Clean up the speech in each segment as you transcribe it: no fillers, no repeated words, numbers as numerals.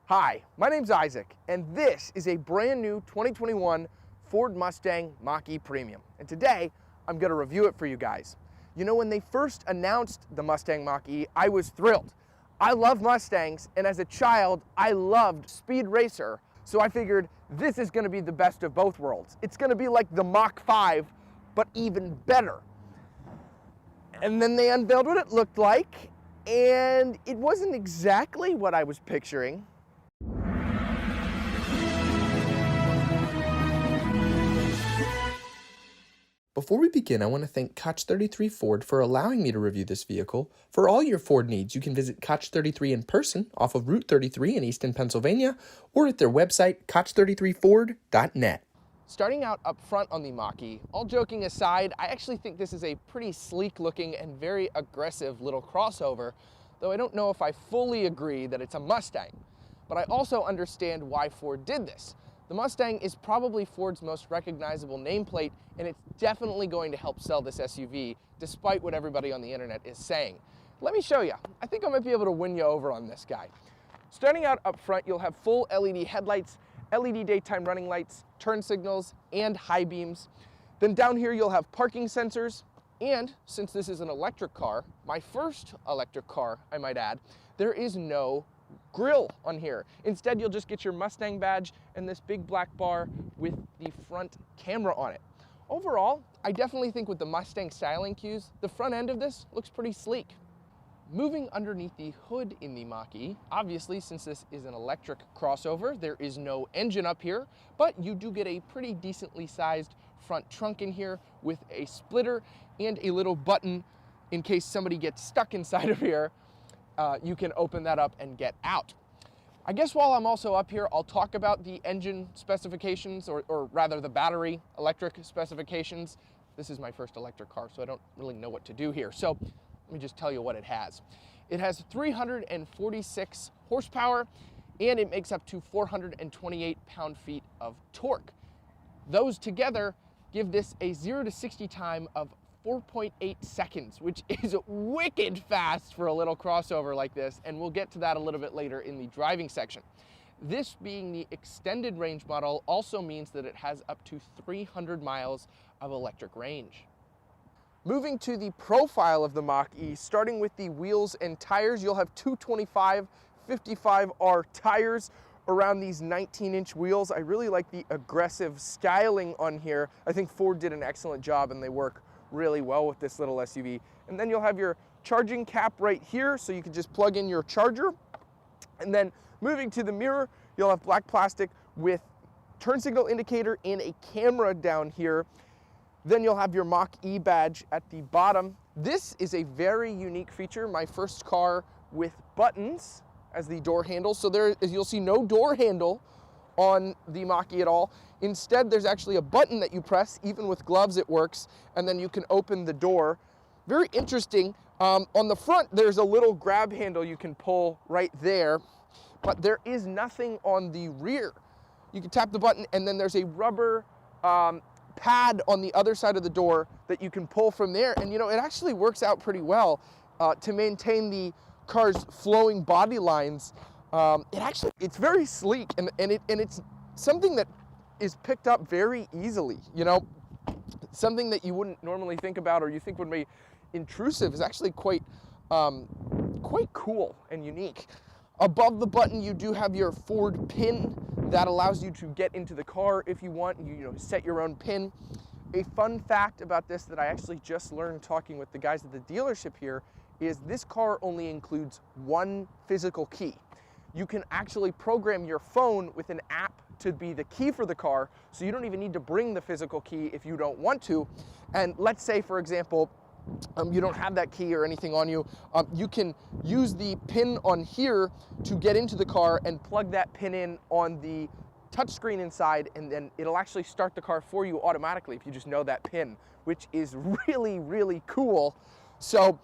Hi, my name's Isaac, and this is a brand new 2021 Ford Mustang Mach-E Premium. And today, I'm gonna review it for you guys. You know, when they first announced the Mustang Mach-E, I was thrilled. I love Mustangs, and as a child, I loved Speed Racer, so I figured this is gonna be the best of both worlds. It's gonna be like the Mach-5, but even better. And then they unveiled what it looked like, and it wasn't exactly what I was picturing. Before we begin, I want to thank Koch 33 Ford for allowing me to review this vehicle. For all your Ford needs, you can visit Koch 33 in person off of Route 33 in Easton, Pennsylvania, or at their website, koch33ford.net. Starting out up front on the Mach-E, all joking aside, I actually think this is a pretty sleek looking and very aggressive little crossover, though I don't know if I fully agree that it's a Mustang. But I also understand why Ford did this. The Mustang is probably Ford's most recognizable nameplate, and it's definitely going to help sell this SUV, despite what everybody on the internet is saying. Let me show you. I think I might be able to win you over on this guy. Starting out up front, you'll have full LED headlights, LED daytime running lights, turn signals, and high beams. Then down here you'll have parking sensors, and since this is an electric car, my first electric car, I might add, there is no grille on here. Instead, you'll just get your Mustang badge and this big black bar with the front camera on it. Overall, I definitely think with the Mustang styling cues, the front end of this looks pretty sleek. Moving underneath the hood in the Mach-E, obviously since this is an electric crossover, there is no engine up here, but you do get a pretty decently sized front trunk in here with a splitter and a little button in case somebody gets stuck inside of here. You can open that up and get out. I guess while I'm also up here, I'll talk about the engine specifications, or rather the battery electric specifications. This is my first electric car, so I don't really know what to do here. So let me just tell you what it has. It has 346 horsepower, and it makes up to 428 pound-feet of torque. Those together give this a 0 to 60 time of 4.8 seconds, which is wicked fast for a little crossover like this, and we'll get to that a little bit later in the driving section. This being the extended range model also means that it has up to 300 miles of electric range. Moving to the profile of the Mach-E, starting with the wheels and tires, you'll have 225 55R tires around these 19-inch wheels. I really like the aggressive styling on here. I think Ford did an excellent job, and they work really well with this little SUV. And then you'll have your charging cap right here, so you can just plug in your charger. And then moving to the mirror, you'll have black plastic with turn signal indicator and a camera down here. Then you'll have your Mach-E badge at the bottom. This is a very unique feature, my first car with buttons as the door handle. So there, as you'll see, no door handle on the Mach-E at all. Instead, there's actually a button that you press, even with gloves it works, and then you can open the door. Very interesting. On the front, there's a little grab handle you can pull right there, but there is nothing on the rear. You can tap the button, and then there's a rubber pad on the other side of the door that you can pull from there, and you know, it actually works out pretty well to maintain the car's flowing body lines. It's very sleek, and it's something that is picked up very easily. You know, something that you wouldn't normally think about or you think would be intrusive is actually quite cool and unique. Above the button, you do have your Ford pin that allows you to get into the car if you want. You know, set your own pin. A fun fact about this that I actually just learned talking with the guys at the dealership here is this car only includes one physical key. You can actually program your phone with an app to be the key for the car, so you don't even need to bring the physical key if you don't want to. And let's say, for example, you don't have that key or anything on you, you can use the pin on here to get into the car and plug that pin in on the touchscreen inside, and then it'll actually start the car for you automatically if you just know that pin, which is really, really cool. So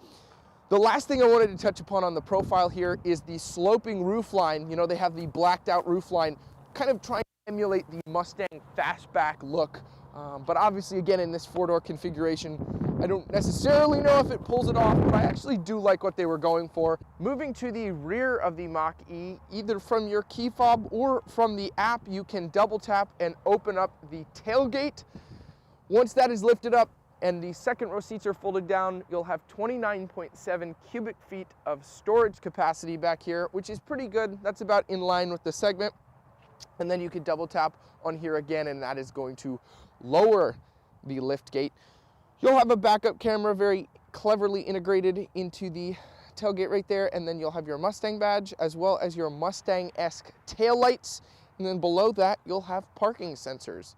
the last thing I wanted to touch upon on the profile here is the sloping roofline. You know, they have the blacked out roofline, kind of trying to emulate the Mustang fastback look But obviously, again, in this four-door configuration, I don't necessarily know if it pulls it off, but I actually do like what they were going for. Moving to the rear of the Mach-E, either from your key fob or from the app, you can double tap and open up the tailgate. Once that is lifted up and the second row seats are folded down, you'll have 29.7 cubic feet of storage capacity back here, which is pretty good. That's about in line with the segment. And then you can double tap on here again, and that is going to lower the lift gate. You'll have a backup camera very cleverly integrated into the tailgate right there, and then you'll have your Mustang badge as well as your Mustang-esque taillights, and then below that you'll have parking sensors.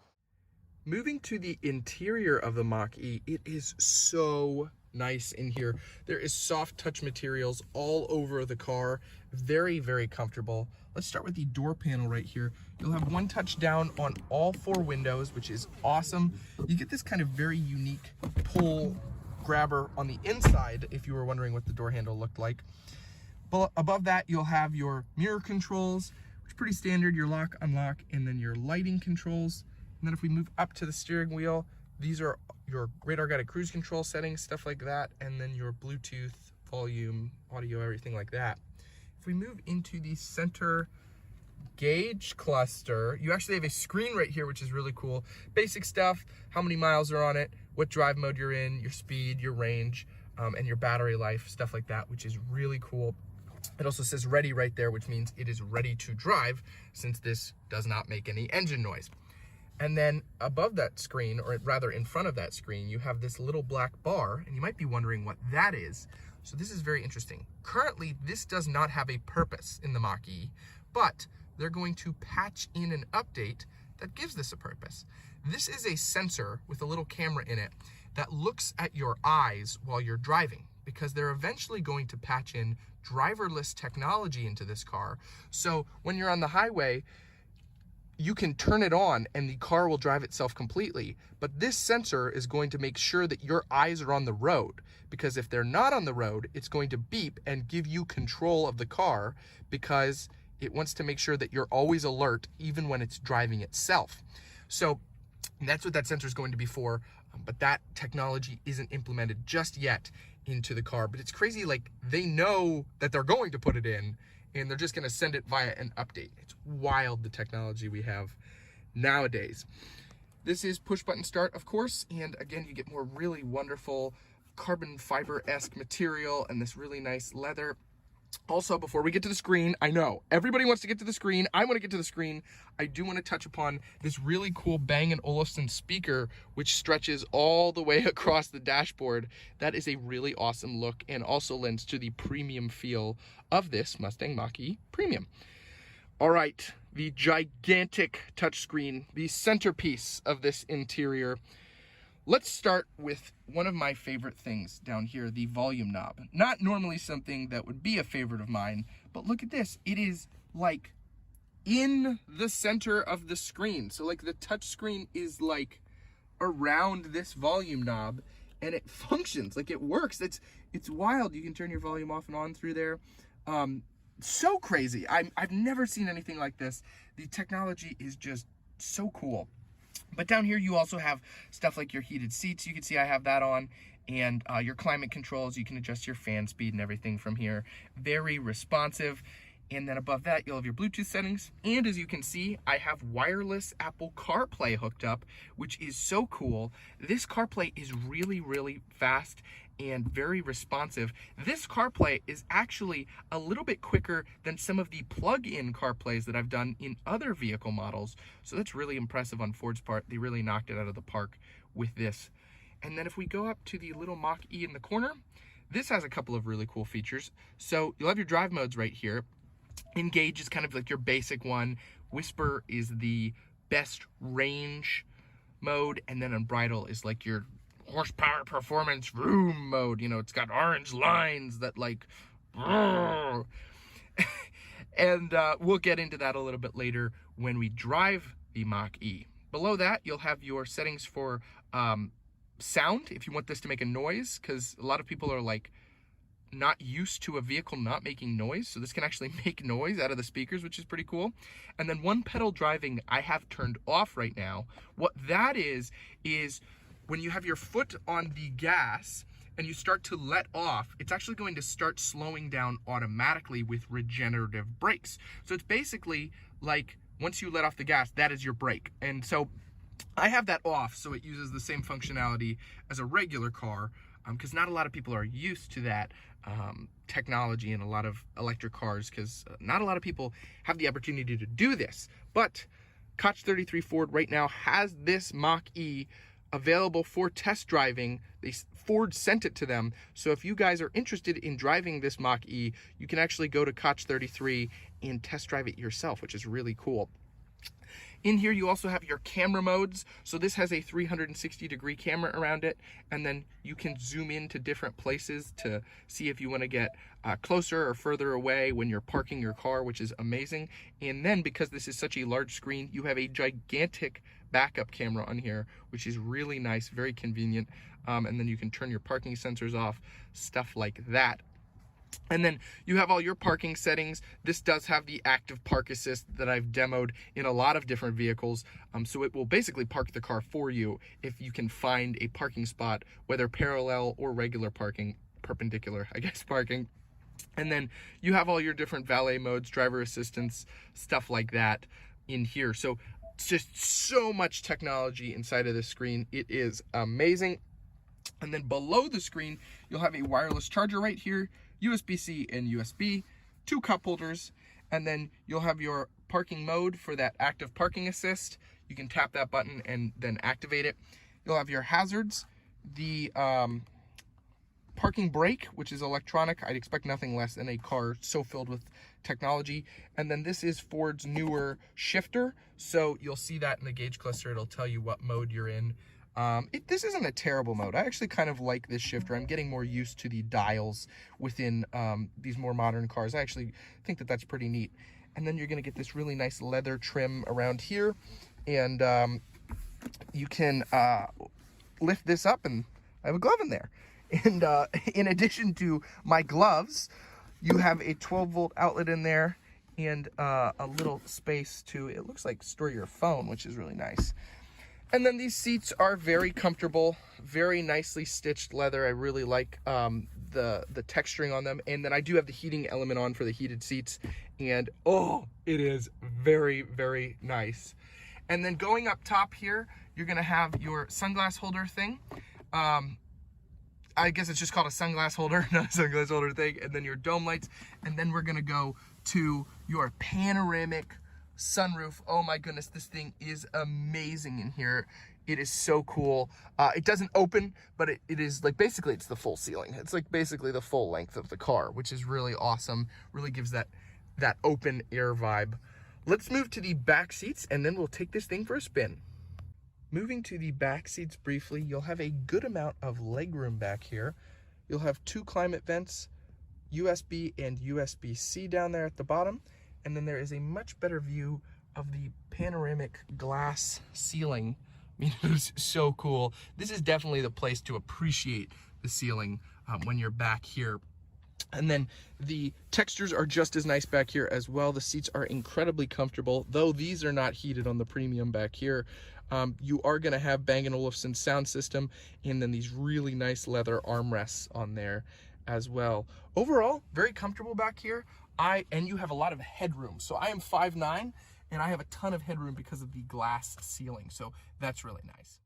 Moving to the interior of the Mach-E, it is so nice in here. There is soft touch materials all over the car, very, very comfortable. Let's start with the door panel right here. You'll have one touch down on all four windows, which is awesome. You get this kind of very unique pull grabber on the inside, if you were wondering what the door handle looked like. But above that, you'll have your mirror controls, which is pretty standard, your lock, unlock, and then your lighting controls. And then if we move up to the steering wheel, these are your radar guided cruise control settings, stuff like that, and then your Bluetooth, volume, audio, everything like that. If we move into the center gauge cluster, you actually have a screen right here, which is really cool. Basic stuff, how many miles are on it, what drive mode you're in, your speed, your range, and your battery life, stuff like that, which is really cool. It also says ready right there, which means it is ready to drive, since this does not make any engine noise. And then above that screen, or rather in front of that screen, you have this little black bar, and you might be wondering what that is. So this is very interesting. Currently, this does not have a purpose in the Mach-E, but they're going to patch in an update that gives this a purpose. This is a sensor with a little camera in it that looks at your eyes while you're driving, because they're eventually going to patch in driverless technology into this car. So when you're on the highway, you can turn it on and the car will drive itself completely. But this sensor is going to make sure that your eyes are on the road, because if they're not on the road, it's going to beep and give you control of the car, because it wants to make sure that you're always alert even when it's driving itself. So that's what that sensor is going to be for, but that technology isn't implemented just yet into the car. But it's crazy, like, they know that they're going to put it in, and they're just going to send it via an update. It's wild, the technology we have nowadays. This is push button start, of course, and again, you get more really wonderful carbon fiber-esque material and this really nice leather. Also, before we get to the screen, I know everybody wants to get to the screen. I want to get to the screen. I do want to touch upon this really cool Bang & Olufsen speaker, which stretches all the way across the dashboard. That is a really awesome look, and also lends to the premium feel of this Mustang Mach-E Premium. All right, the gigantic touchscreen, the centerpiece of this interior. Let's start with one of my favorite things down here, the volume knob. Not normally something that would be a favorite of mine, but look at this. It is like in the center of the screen. So like the touch screen is like around this volume knob, and it functions, like it works. It's wild. You can turn your volume off and on through there. So crazy. I've never seen anything like this. The technology is just so cool. But down here, you also have stuff like your heated seats. You can see I have that on, and your climate controls. You can adjust your fan speed and everything from here. Very responsive. And then above that, you'll have your Bluetooth settings. And as you can see, I have wireless Apple CarPlay hooked up, which is so cool. This CarPlay is really, really fast and very responsive. This CarPlay is actually a little bit quicker than some of the plug-in CarPlays that I've done in other vehicle models. So that's really impressive on Ford's part. They really knocked it out of the park with this. And then if we go up to the little Mach-E in the corner, this has a couple of really cool features. So you'll have your drive modes right here. Engage is kind of like your basic one. Whisper is the best range mode. And then Unbridle is like your horsepower performance vroom mode. You know, it's got orange lines that like and we'll get into that a little bit later when we drive the Mach-E. Below that, you'll have your settings for sound, if you want this to make a noise, because a lot of people are like not used to a vehicle not making noise, so this can actually make noise out of the speakers, which is pretty cool. And then one pedal driving I have turned off right now. What that is when you have your foot on the gas and you start to let off, it's actually going to start slowing down automatically with regenerative brakes. So it's basically like once you let off the gas, that is your brake. And so I have that off, so it uses the same functionality as a regular car, because not a lot of people are used to that technology in a lot of electric cars, because not a lot of people have the opportunity to do this. But Koch 33 Ford right now has this Mach-E available for test driving. Ford sent it to them, so if you guys are interested in driving this Mach-E, you can actually go to Koch 33 and test drive it yourself, which is really cool. In here, you also have your camera modes. So this has a 360-degree camera around it, and then you can zoom into different places to see if you want to get closer or further away when you're parking your car, which is amazing. And then because this is such a large screen, you have a gigantic backup camera on here, which is really nice, very convenient. And then you can turn your parking sensors off, stuff like that. And then you have all your parking settings. This does have the active park assist that I've demoed in a lot of different vehicles. So it will basically park the car for you if you can find a parking spot, whether parallel or regular parking, perpendicular, I guess, parking. And then you have all your different valet modes, driver assistance, stuff like that in here. So it's just so much technology inside of this screen. It is amazing. And then below the screen, you'll have a wireless charger right here, USB-C and USB, 2 cup holders, and then you'll have your parking mode for that active parking assist. You can tap that button and then activate it. You'll have your hazards, the parking brake, which is electronic. I'd expect nothing less than a car so filled with technology. And then this is Ford's newer shifter, so you'll see that in the gauge cluster. It'll tell you what mode you're in. This isn't a terrible mode. I actually kind of like this shifter. I'm getting more used to the dials within these more modern cars. I actually think that that's pretty neat. And then you're going to get this really nice leather trim around here. And you can lift this up, and I have a glove in there. And in addition to my gloves, you have a 12-volt outlet in there and a little space to, it looks like, store your phone, which is really nice. And then these seats are very comfortable, very nicely stitched leather. I really like the texturing on them. And then I do have the heating element on for the heated seats. And oh, it is very, very nice. And then going up top here, you're gonna have your sunglass holder thing. I guess it's just called a sunglass holder, not a sunglass holder thing. And then your dome lights. And then we're gonna go to your panoramic sunroof. Oh my goodness, this thing is amazing in here. It is so cool. It doesn't open, but it is like, basically it's the full ceiling. It's like basically the full length of the car, which is really awesome. Really gives that open air vibe. Let's move to the back seats, and then we'll take this thing for a spin. Moving to the back seats briefly, you'll have a good amount of legroom back here. You'll have 2 climate vents, USB and USB-C down there at the bottom. And then there is a much better view of the panoramic glass ceiling. I mean, it was so cool. This is definitely the place to appreciate the ceiling when you're back here. And then the textures are just as nice back here as well. The seats are incredibly comfortable, though these are not heated on the premium back here. You are going to have Bang & Olufsen sound system, and then these really nice leather armrests on there as well. Overall, very comfortable back here. And you have a lot of headroom. So I am 5'9", and I have a ton of headroom because of the glass ceiling. So that's really nice.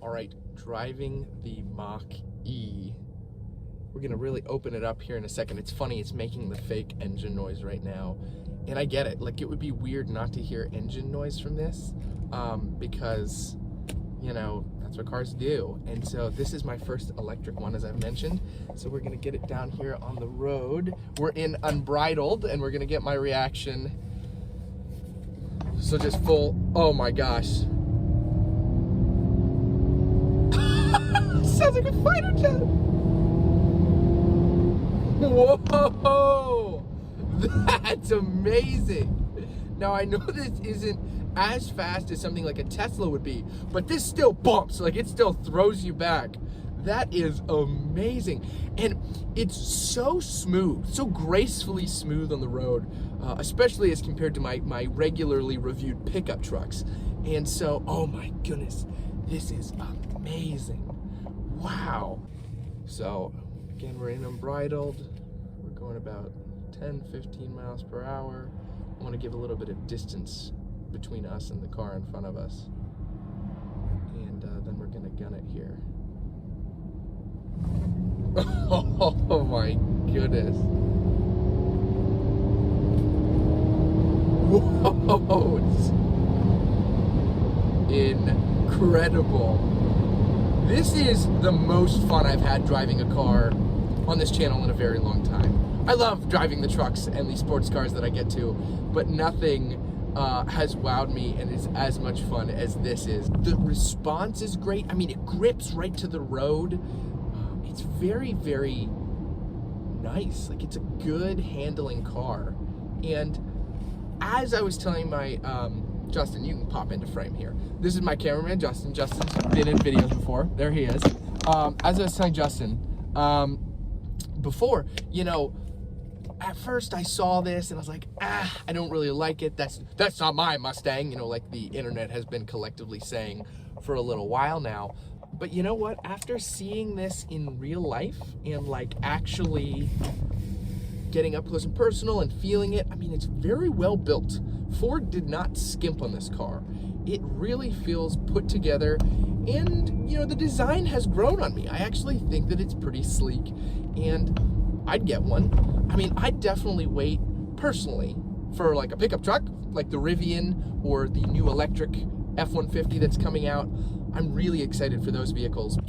All right, driving the Mach-E. We're gonna really open it up here in a second. It's funny, it's making the fake engine noise right now. And I get it, like it would be weird not to hear engine noise from this because, you know, that's what cars do. And so this is my first electric one, as I've mentioned. So we're gonna get it down here on the road. We're in Unbridled, and we're gonna get my reaction. So just full, oh my gosh. Sounds like a fighter jet. Whoa, that's amazing. Now I know this isn't as fast as something like a Tesla would be, but this still bumps, like it still throws you back. That is amazing. And it's so smooth, so gracefully smooth on the road, especially as compared to my regularly reviewed pickup trucks. And so, oh my goodness, this is amazing. Wow. So, again, we're in unbridled. We're going about 10, 15 miles per hour. I want to give a little bit of distance between us and the car in front of us. And then we're going to gun it here. Oh my goodness. Whoa, it's incredible. This is the most fun I've had driving a car on this channel in a very long time. I love driving the trucks and the sports cars that I get to, but nothing has wowed me and is as much fun as this is. The response is great. I mean, it grips right to the road. It's very, very nice. Like, it's a good handling car. And as I was telling my, Justin, you can pop into frame here. This is my cameraman, Justin. Justin's been in videos before. There he is. As I was telling Justin, before, you know, at first I saw this and I was like, I don't really like it. That's not my Mustang, you know, like the internet has been collectively saying for a little while now. But you know what? After seeing this in real life and like actually getting up close and personal and feeling it, I mean, it's very well built. Ford did not skimp on this car. It really feels put together, and you know, the design has grown on me. I actually think that it's pretty sleek, and I'd get one. I mean, I'd definitely wait personally for like a pickup truck, like the Rivian or the new electric F-150 that's coming out. I'm really excited for those vehicles.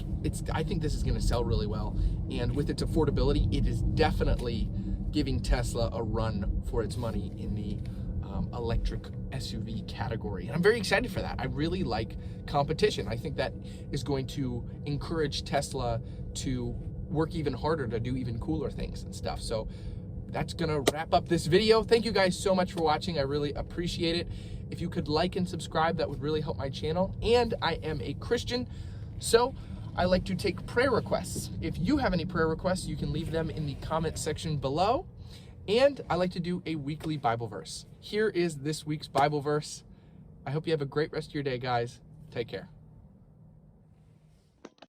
I think this is going to sell really well, and with its affordability, it is definitely giving Tesla a run for its money in the electric SUV category. And I'm very excited for that. I really like competition. I think that is going to encourage Tesla to work even harder to do even cooler things and stuff. So that's gonna wrap up this video. Thank you guys so much for watching. I really appreciate it. If you could like and subscribe, that would really help my channel. And I am a Christian, so I like to take prayer requests. If you have any prayer requests, you can leave them in the comment section below. And I like to do a weekly Bible verse. Here is this week's Bible verse. I hope you have a great rest of your day, guys. Take care.